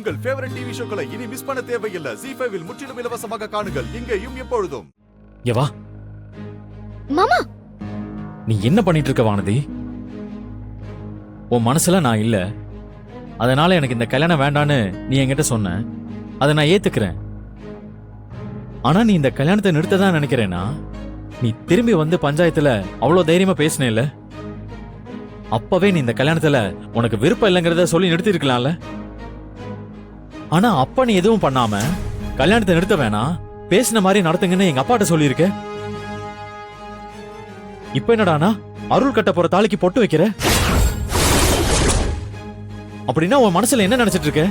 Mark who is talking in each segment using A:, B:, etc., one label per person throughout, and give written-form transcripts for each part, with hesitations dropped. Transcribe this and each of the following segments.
A: உங்கள் favourite TV ஷோக்களை இனி miss பண்ண தேவையில்லை. ZEE5 இல் முற்றிலும் இலவசமாக காணுங்கள். இங்கேயும் எப்பொழுதும்.
B: வா
C: மாமா.
B: நீ என்ன பண்ணிட்டு இருக்க வானதி? உன் மனசுல நான் இல்ல, அதனால எனக்கு இந்த கல்யாணம் வேண்டான்னு நீ என்கிட்ட சொன்ன. அதை நான் ஏத்துக்கிறேன். ஆனா நீ இந்த கல்யாணத்தை நிறுத்ததான் நினைக்கிறேனா? நீ திரும்பி வந்து பஞ்சாயத்துல அவ்வளவு தைரியமா பேசினே இல்ல? அப்பவே நீ இந்த கல்யாணத்துல உனக்கு விருப்பம் இல்லைங்கிறத சொல்லி நிறுத்தி இருக்கலாம்ல. ஆனா அப்ப நீ எதுவும் பண்ணாம கல்யாணத்தை நிறுத்த வேணாம், பேசின மாதிரி நடத்துங்கன்னு எங்க அப்பாட்ட சொல்லியிருக்க. இப்ப என்னடானா அருள் கட்ட போற தாலிக்கு பொட்டு வைக்கிற? அப்படின்னா உன் மனசுல என்ன நினைச்சிட்டு இருக்க?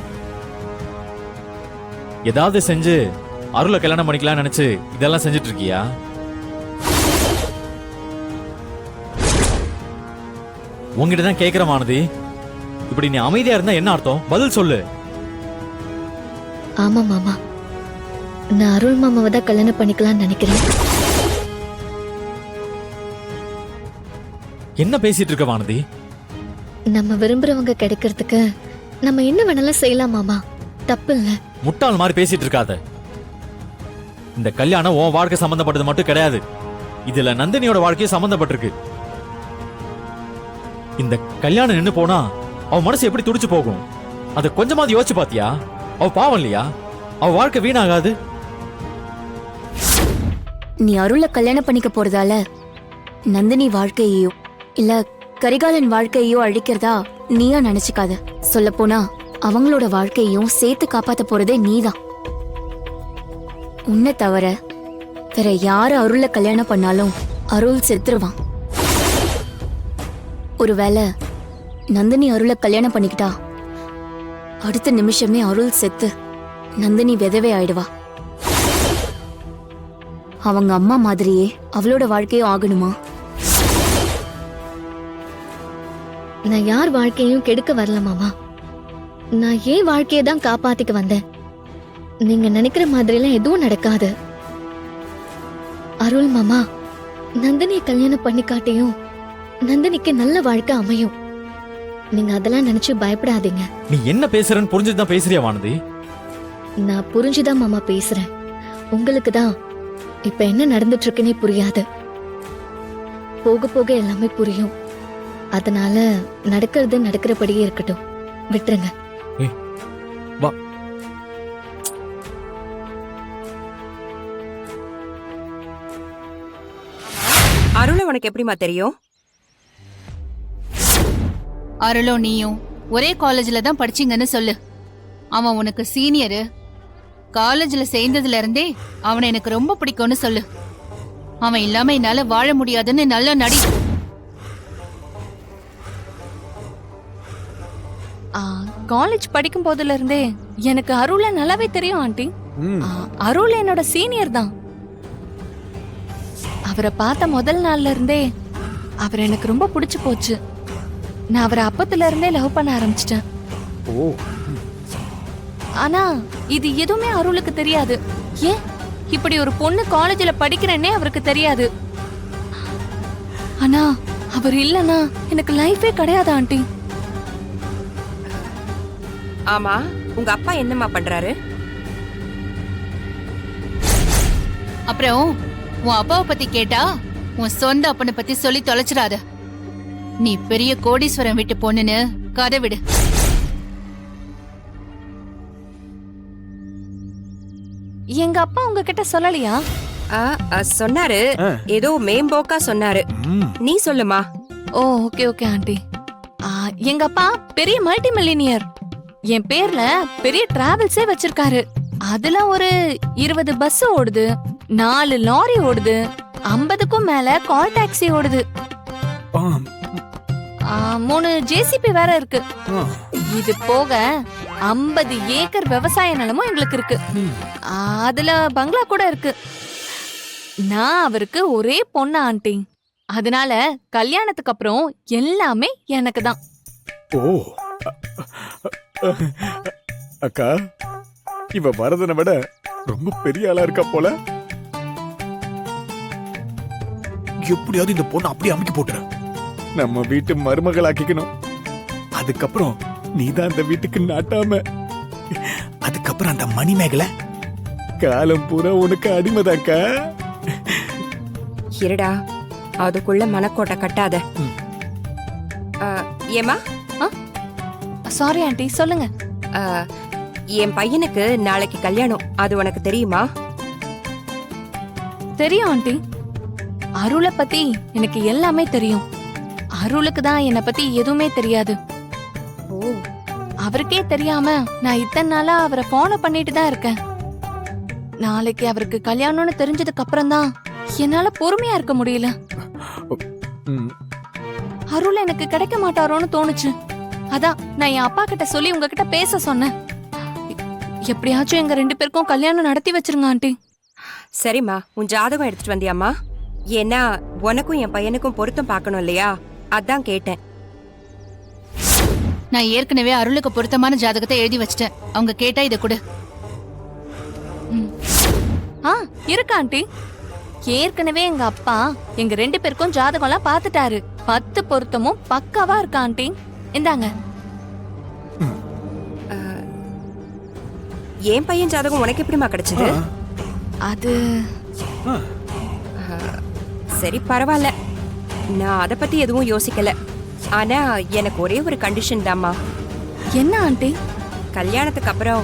B: ஏதாவது செஞ்சு அருளை கல்யாணம் பண்ணிக்கலாம் நினைச்சு இதெல்லாம் செஞ்சிட்டு இருக்கியா? உங்ககிட்ட தான் கேக்குற வானதி. இப்படி நீ அமைதியா இருந்தா என்ன அர்த்தம்? பதில் சொல்லு.
C: ஆமா மாமா, நான் அருள் மாமாவை தான் கல்யாணம் பண்ணிக்கலாம்னு நினைக்கிறேன்.
B: என்ன பேசிட்டு இருக்க வானதி?
C: நம்ம விரும்புறவங்க கிடைக்கிறதுக்கு நம்ம என்ன வேணாலும் செய்யலாம் மாமா, தப்பு இல்ல.
B: முட்டாள் மாதிரி பேசிட்டு இருக்காத. இந்த கல்யாணம் உன் வாழ்க்கை சம்பந்தப்பட்டது மட்டும் கிடையாது, இதுல நந்தினியோட வாழ்க்கையும் சம்பந்தப்பட்டிருக்கு. இந்த கல்யாணம் நின்னு போனா அவ மனசு எப்படி துடிச்சு போகும்? அத கொஞ்சமாவது யோசிச்சு பாத்தியா? அவ பாவம் இல்லையா? அவ வாழ்க்கை வீணாகாது.
D: நீ அருள கல்யாணம் பண்ணிக்க போறதால நந்தினி வாழ்க்கையோ இல்ல கரிகாலன் வாழ்க்கையோ அழிக்கிறதா நீயா நினைச்சுக்காத. சொல்ல போனா அவங்களோட வாழ்க்கையும் சேர்த்து காப்பாத்த போறதே நீதான். உன்னை தவிர வேற யாரு அருள கல்யாணம் பண்ணாலும் அருள் செத்துருவான். ஒருவேளை நந்தினி அருள கல்யாணம் பண்ணிக்கிட்டா அடுத்த நிமிஷமே அருள் செத்து நந்தினி விதவை ஆயிடுவா. அவங்க அம்மா மாதிரியே அவளோட வாழ்க்கையும் ஆகணுமா?
C: நான் யார் வாழ்க்கையும் கெடுக்க வரல மாமா, நான் ஏன் வாழ்க்கையை தான் காப்பாத்திக்க வந்தேன். நீங்க நினைக்கிற மாதிரி எல்லாம் எதுவும் நடக்காது. அருள் மாமா நந்தினியை கல்யாணம் பண்ணிக்காட்டியும் நந்தினிக்கு நல்ல வாழ்க்கை அமையும். நீங்க அதெல்லாம் நினைச்சு பயப்படாதீங்க.
B: நீ என்ன பேசுறன்னு புரிஞ்சுதான் பேசுறியா வானதி?
C: நான் புரிஞ்சுதான் மாமா பேசுறேன். உங்களுக்கு தான் இப்ப என்ன நடந்துட்டு இருக்குன்னே புரியாது. போக போக எல்லாமே புரியும். அதனால நடக்கிறது நடக்கிறபடியே இருக்கட்டும், விட்டுருங்க.
B: வா.
E: அருளை உனக்கு எப்படிமா தெரியும்?
F: அருளோ நீயும் ஒரே காலேஜ்ல தான் படிச்சீங்கன்னு சொல்லு. அவன் உனக்கு சீனியரு. காலேஜ்ல சேர்ந்ததுல இருந்தே அவனை எனக்கு ரொம்ப பிடிக்கும்னு சொல்லு. அவன் இல்லாம என்னால வாழ முடியாதுன்னு நல்லா நடி. காலேஜ் படிக்கும் போதுல இருந்தே எனக்கு அருள நல்லாவே தெரியும் ஆண்டி. அருள் என்னோட சீனியர் தான். அவரை பார்த்த முதல் நாள்ல இருந்தே அவர் எனக்கு ரொம்ப பிடிச்சு போச்சு. நான் அவரை அப்பத்துல இருந்தே லவ் பண்ண ஆரம்பிச்சிட்டேன். ஆனா இது எதுவுமே அருளுக்கு தெரியாது. ஏன் இப்படி ஒரு பொண்ணு காலேஜ்ல படிக்கிறேன்னே அவருக்கு தெரியாது. ஆனா அவர் இல்லனா எனக்கு லைஃபே கிடையாது ஆண்டி.
E: ஆமா, உங்க அப்பா என்னம்மா பண்றாரு?
F: அப்புறம் உன் அப்பாவை பத்தி கேட்டா உன் சொந்த அப்பனை பத்தி சொல்லி தொலைச்சிடாத. நீ பெரிய கோடீஸ்வரன் விட்டு பொண்ணுன்னு கதை விடு. எங்க அப்பா உங்ககிட்ட சொல்லலையா?
E: சொன்னாரு, ஏதோ மேம்போக்கா சொன்னாரு. நீ சொல்லுமா.
F: ஓ ஓகே ஓகே ஆண்டி. எங்க அப்பா பெரிய மல்டி மில்லியனியர். என் பேர்ல பெரிய டிராவல்ஸே வச்சிருக்காரு. அதுல ஒரு 20 பஸ் ஓடுது, 4 லாரி ஓடுது, 50க்கும் மேல கால் டாக்ஸி ஓடுது, 3 ஜேசிபி வேற இருக்கு. இது போக 50 ஏக்கர் விவசாய நிலமும் எங்களுக்கு இருக்கு. அதுல பங்களா கூட இருக்கு. நான் அவருக்கு ஒரே பொண்ணு ஆண்டி. அதனால கல்யாணத்துக்கு அப்புறம் எல்லாமே எனக்கு தான்.
G: ஓ அக்கா, இவ வரதனை விட ரொம்ப பெரிய ஆளா இருக்கா போல. எப்படியாவது இந்த பொண்ணு அப்படியே அமைக்க போட்டுற. நம்ம வீட்டு மருமகள் ஆக்கிக்கணும். அதுக்கப்புறம் நீதான் இந்த வீட்டுக்கு நாட்டாம. அதுக்கப்புறம் அந்த மணிமேகலை காலம் பூரா உனக்கு அடிமைதாக்கா.
E: இருடா, அதுக்குள்ள மனக்கோட்டை கட்டாத. ஏமா,
F: சாரி ஆண்டி, சொல்லுங்க.
E: என் பையனுக்கு நாளைக்கு கல்யாணம், அது உனக்கு தெரியுமா?
F: தெரியும் ஆண்டி. அருளை பத்தி எனக்கு எல்லாமே தெரியும். அருளுக்கு தான் என்னை பத்தி எதுவுமே தெரியாது.
E: ஓ,
F: அவருக்கே தெரியாம நான் இத்தனை நாளா அவரை ஃபாலோ பண்ணிட்டு தான் இருக்கேன். நாளைக்கு அவருக்கு கல்யாணம்னு தெரிஞ்சதுக்கு அப்புறம் தான் என்னால பொறுமையா இருக்க முடியல. அருள் எனக்கு கிடைக்க மாட்டாரோன்னு தோணுச்சு. அதான் நான் என் அப்பா கிட்ட சொல்லி உங்ககிட்ட பேச சொன்னேன். எப்படியாச்சும் எங்க 2 பேருக்கும் கல்யாணம் நடத்தி வச்சிருங்க ஆண்டி.
E: சரிம்மா, உன் ஜாதகம் எடுத்துட்டு வந்தியாம்மா? ஏன்னா உனக்கும் என் பையனுக்கும் பொருத்தம் பார்க்கணும் இல்லையா, அதான் கேட்டேன்.
H: நான் ஏற்கனவே அருளுக்கு பொருத்தமான ஜாதகத்தை எழுதி வச்சிட்டேன். அவங்க கேட்டா இதை கொடு.
F: இருக்கா ஆண்டி? ஏற்கனவே எங்க அப்பா எங்க 2 பேருக்கும் ஜாதகம்லாம் பார்த்துட்டாரு. 10 பொருத்தமும் பக்காவா இருக்கா ஆண்டி. இந்தாங்க.
E: என் பையன் ஜாதகம் உனக்கு எப்படிமா கிடைச்சது?
F: அது
E: சரி, பரவாயில்ல, நான் அதை பத்தி எதுவும் யோசிக்கல. ஆனா எனக்கு ஒரே ஒரு கண்டிஷன் தாம்மா.
F: என்ன ஆண்டி?
E: கல்யாணத்துக்கு அப்புறம்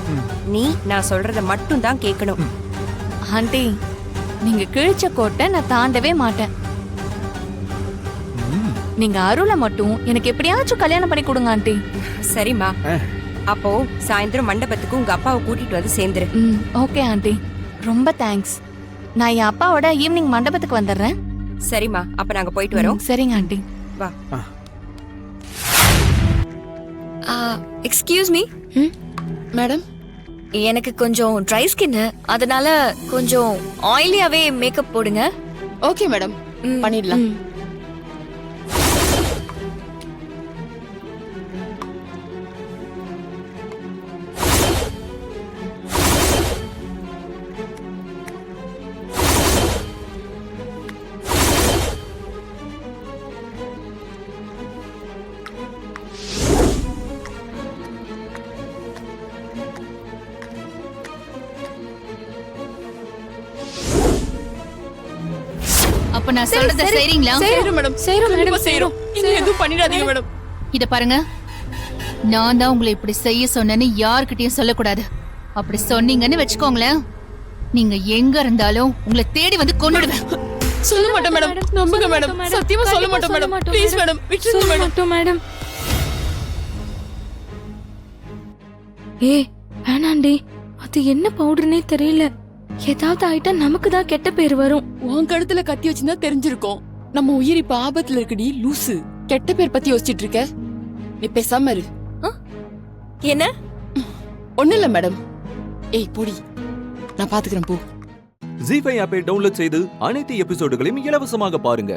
E: நீ நான் சொல்றத மட்டும் தான் கேட்கணும்.
F: ஆண்டி, நீங்க கிழிச்ச கோட்டை நான் தாண்டவே மாட்டேன். நீங்க அருளை மட்டும் எனக்கு எப்படியாச்சும் கல்யாணம் பண்ணி கொடுங்க ஆண்டி.
E: சரிம்மா, அப்போ சாயந்தரம் மண்டபத்துக்கு உங்க அப்பாவை கூட்டிட்டு வந்து சேர்ந்துரு.
F: ஓகே ஆண்டி, ரொம்ப தேங்க்ஸ். நான் என் அப்பாவோட ஈவினிங் மண்டபத்துக்கு வந்துடுறேன்.
E: சரிம்மா, அப்ப நாங்க போயிட்டு வரோம்.
F: சரிங்க ஆண்டி.
E: வா.
D: எக்ஸ்கியூஸ் மீ
C: மேடம்,
D: எனக்கு கொஞ்சம் ட்ரை ஸ்கின், அதனால கொஞ்சம் ஆயிலியாவே மேக்கப் போடுங்க.
C: ஓகே மேடம், பண்ணிடலாம்.
H: அப்ப நான் சொல்றத செய்றீங்களா? இத பாருங்க, நான் தான் உங்களை இப்படி செய்ய சொன்னேன்னு யார்கிட்டயும் சொல்லக்கூடாது. அப்படி சொன்னீங்கன்னு வச்சுக்கோங்களேன், நீங்க எங்க இருந்தாலும் உங்களை தேடி வந்து கொன்னுடுவேன்.
I: சொல்ல மாட்டோம் மேடம், நம்புங்க மேடம், சத்தியமா சொல்ல மாட்டோம் மேடம். ப்ளீஸ் மேடம், விட்டுருங்க மேடம்.
F: மேடம், வேணாண்டி, அது என்ன பவுடர்னே தெரியல. ஏதாவது ஆயிட்டா நமக்கு தான் கெட்ட பேர் வரும்.
I: உன் கழுத்துல கத்தி வச்சிருந்தா தெரிஞ்சிருக்கும். நம்ம உயிர் இப்ப ஆபத்துல இருக்குடி லூசு. கெட்ட பேர் பத்தி யோசிச்சுட்டு இருக்க, நீ பேசாம இரு.
D: என்ன?
I: ஒண்ணு இல்ல மேடம். ஏய் போடி, நான் பாத்துக்கிறேன் போ.
J: ஜீ5 ஆப்பை டவுன்லோட் செய்து அனைத்து எபிசோடுகளையும் இலவசமாக பாருங்க.